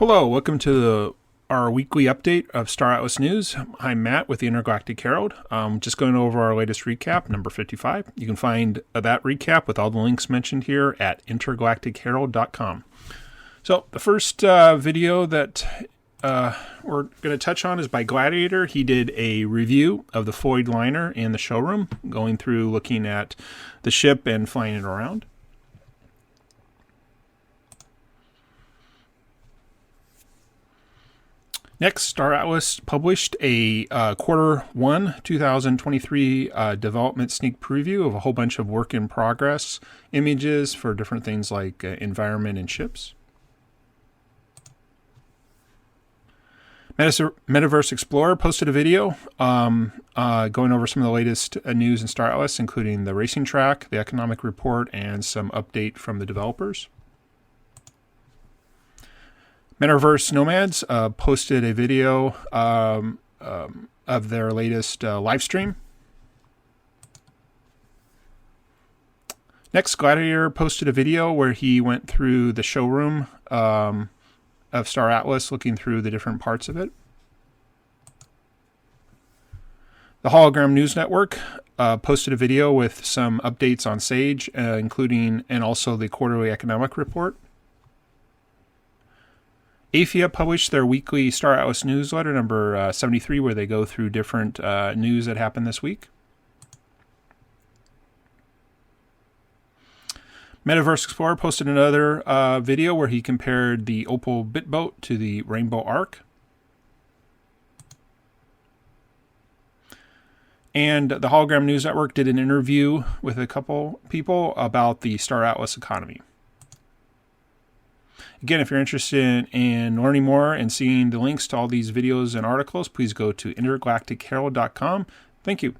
Hello, welcome to our weekly update of Star Atlas News. I'm Matt with the Intergalactic Herald. Just going over our latest recap, number 55. You can find that recap with all the links mentioned here at intergalacticherald.com. So the first video that we're going to touch on is by Gladiator. He did a review of the Floyd liner in the showroom, going through looking at the ship and flying it around. Next, Star Atlas published a Q1 2023 development sneak preview of a whole bunch of work in progress images for different things like environment and ships. Metaverse Explorer posted a video going over some of the latest news in Star Atlas, including the racing track, the economic report, and some update from the developers. Metaverse Nomads posted a video of their latest live stream. Next, Gladiator posted a video where he went through the showroom of Star Atlas, looking through the different parts of it. The Hologram News Network posted a video with some updates on Sage, including and also the quarterly economic report. AFIA published their weekly Star Atlas newsletter, number 73, where they go through different news that happened this week. Metaverse Explorer posted another video where he compared the Opal Bitboat to the Rainbow Ark. And the Hologram News Network did an interview with a couple people about the Star Atlas economy. Again, if you're interested in learning more and seeing the links to all these videos and articles, please go to intergalacticherald.com. Thank you.